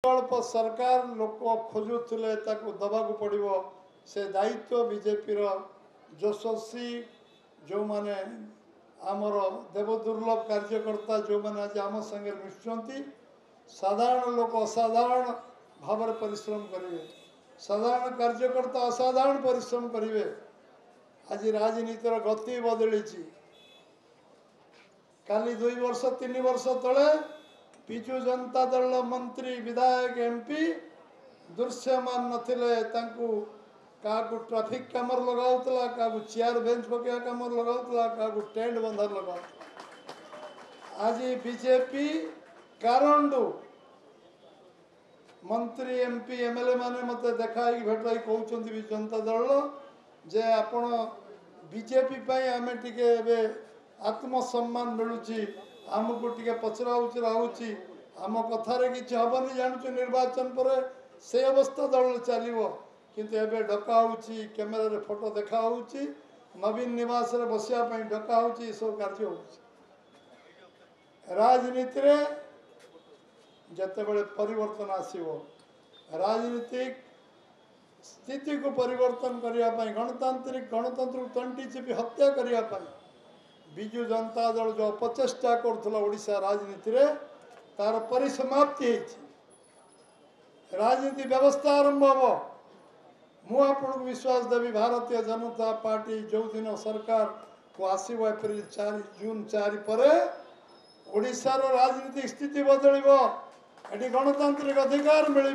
विकल्प सरकार लोक खोजुले दबा पड़ो से दायित्व बीजेपी यशस्वी जो माने आमर देवदुर्लभ कार्यकर्ता जो माने आज आम संगे मिशुंट साधारण लोक असाधारण भाव परिश्रम करेंगे साधारण कार्यकर्ता असाधारण परिश्रम करेंगे आज राजनीतिर गति बदली काली 2 वर्ष 3 वर्ष तले विजु जनता दल मंत्री विधायक एमपी दृश्यमान नथिले क्या ट्राफिक कैमर लगाउतला क्या चेयर बेंच पकड़ा कैमर लगाउतला क्या टेंट बंधार लगाउतला आज बीजेपी कारण मंत्री एमपी एमएलए माने मते देखाई भेटाई कहउचंती विजु जनता दल जे आपण बीजेपी पई आमे टिके एबे आत्मसम्मान मिलूची आमको टिके पचरा उचरा होची आम कथार कि हेनी जानूँ निर्वाचन पर से अवस्था दल चलो किंतु एबे डका होची कैमेरा रे फोटो देखा होची नवीन निवास रे बसिया पई डका होची सब कार्य होची राजनीति रे जतेबेले परिवर्तन आसीबो राजनीतिक स्थिति को परिवर्तन करने पाई गणतंत्र तंटी चिपी हत्या करने पाई विजु जनता दल जो अपचेष्टा करुला ओडिशा राजनीति रे तार परिसमाप्ति राजनीति व्यवस्था आरंभ हम मु आपको विश्वास देवी भारतीय जनता पार्टी जो दिन सरकार को आसव एप्रिल 4 जून 4 पर ओडिशार राजनीतिक स्थिति बदल ये गणतांत्रिक अधिकार मिल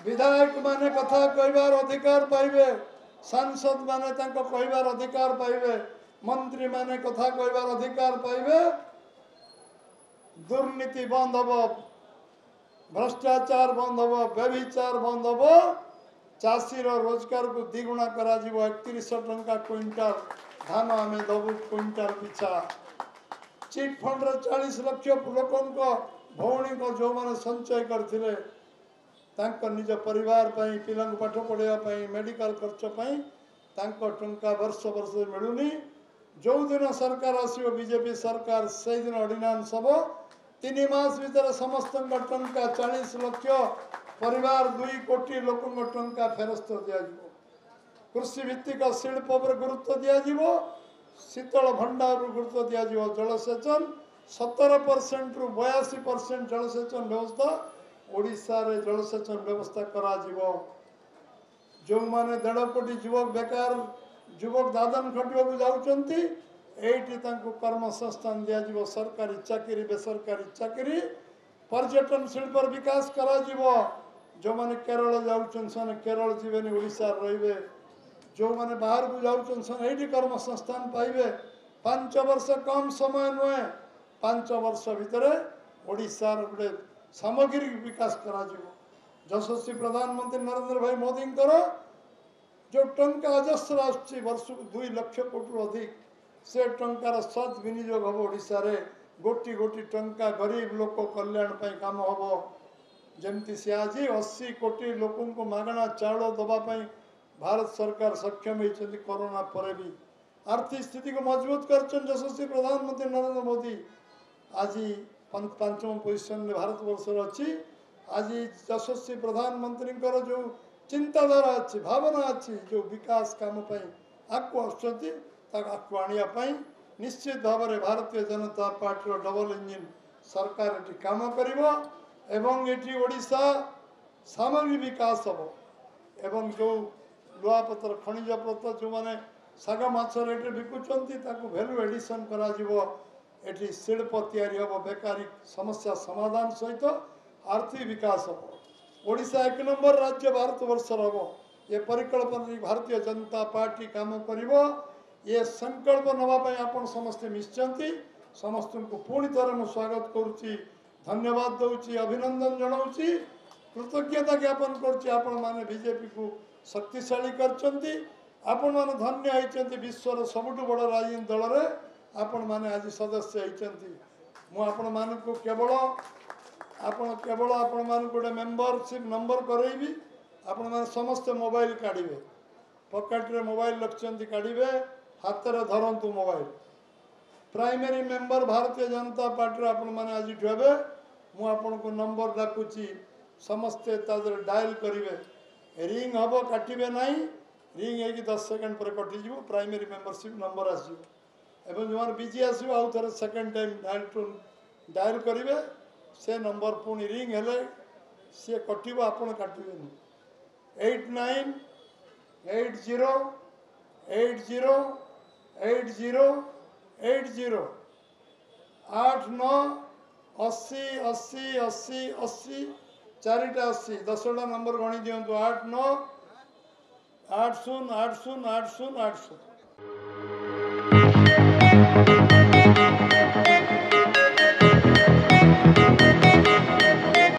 विधायक माने कथा कहबार अधिकार पाइबे सांसद माने तांको कहबार अधिकार पाइबे मंत्री माने कथा कहबार अधिकार पाइबे दुर्नीति बंद हम भ्रष्टाचार बंद हम व्यभिचार बंद हम चाषीर रोजगार को द्विगुणा करा 31 टंका क्विंटाल धान आम दबु क्विंटाल पिछा चिट फंड 40 लाख लोकों भौणी को जो मैंने संचय करथिले तांको निज परिवार पई पिला पाठ पढ़ाई मेडिकल खर्च पई तांको टंका वर्ष वर्ष मिलूनी जो दिन सरकार आसो बीजेपी सरकार से दिन ऑर्डिनेंस हम 3 मास भीतर समस्त टंका 40 लाख परिवार 2 कोटी लोक टंका फेरस्त दिया कृषि भित्तिक शिल्प पर गुरुत्व दिया शीतल भंडार गुरुत्व दिया जलसेचन 17% रु 82% जलसेचन व्यवस्था ओडिशा रे जलसेचन व्यवस्था करा जो माने 1.5 कोटी युवक बेकार युवक दादन खटिया को जाउचंती एठी तांको कर्म संस्थान दिया सरकारी चाकरी बेसरकारी चाकरी पर्यटन शिल्प विकास करा जो माने केरल जाउचन सन केरल जीवेनी ओडिशा रहिबे जो माने बाहर को जाउचन सन एठी कर्म संस्थान पाइबे 5 वर्ष कम समय नुहे 5 वर्ष भितर ओडिशा रे सामग्रिक विकास करा यशस्वी प्रधानमंत्री नरेंद्र भाई मोदी जो टंका अजस्र आसुच्ची वर्ष को 2 लाख कोटी अधिक से टंकार सद विनियोग हम ओडिशा रे गोटी गोटी टंका गरीब लोक कल्याण पई काम हम जमती से आज 80 कोटी लोकों को मागणा चाउल दवाई भारत सरकार सक्षम होती कोरोना पर भी आर्थिक स्थिति को मजबूत कर यशस्वी प्रधानमंत्री नरेंद्र मोदी आज 5वीं पोजिशन में भारत वर्ष अच्छी आज यशस्वी प्रधानमंत्री जो चिंताधारा अच्छी भावना अच्छी जो विकास काम आगू आगू आने निश्चित भाव में Bharatiya Janata party double engine सरकार ये काम कर ओडिशा सामग्री विकास हम एवं जो लुआपतर खनिज पत्र जो मैंने साग माछ रेट बिकुंट भैल्यू एडिशन कर शिल्प या बेकारी समस्या समाधान सहित आर्थिक विकास हम ओडिशा 1 नंबर राज्य भारत वर्ष हम ये परिकल्पना भारतीय जनता पार्टी काम कर ये संकल्प नवाई आप समस्ते मिशिंट समस्त को पुणी थर मु स्वागत करुच्ची धन्यवाद दूची अभिनंदन जनाऊँगी कृतज्ञता ज्ञापन करें बीजेपी को शक्तिशाली करछंती आपण माने धन्य होइछंती विश्वर सबुठु बड़ राजनीतिक दल रे आपण माने आज सदस्य होइछंती मु आपण मानकु केवल आपण मानकु गोटे मेंबरशिप नंबर करैबी आपण माने समस्त मोबाइल काढिबे पॉकेट रे मोबाइल रखछंती काढिबे हाथ रे धरंतु mobile primary member Bharatiya Janata party आपण माने आज हेबे मु आपन को नंबर डाकुची समस्ते तादर डायल करिवे रिंग हबो काटिबे नाही रिंग है 10 सेकंड पर कटि जीवो प्राइमरी मेंबरशिप नंबर आसीबो एवं जो बिजी आसीबो आउ थरे सेकंड टाइम डायल करिवे से नंबर पुणी रिंग हेले सी कटिबो आपण काटिबे नहीं 8980808080 89808080 चारिटा 80 10टा नंबर गणी दियंतु 8980808080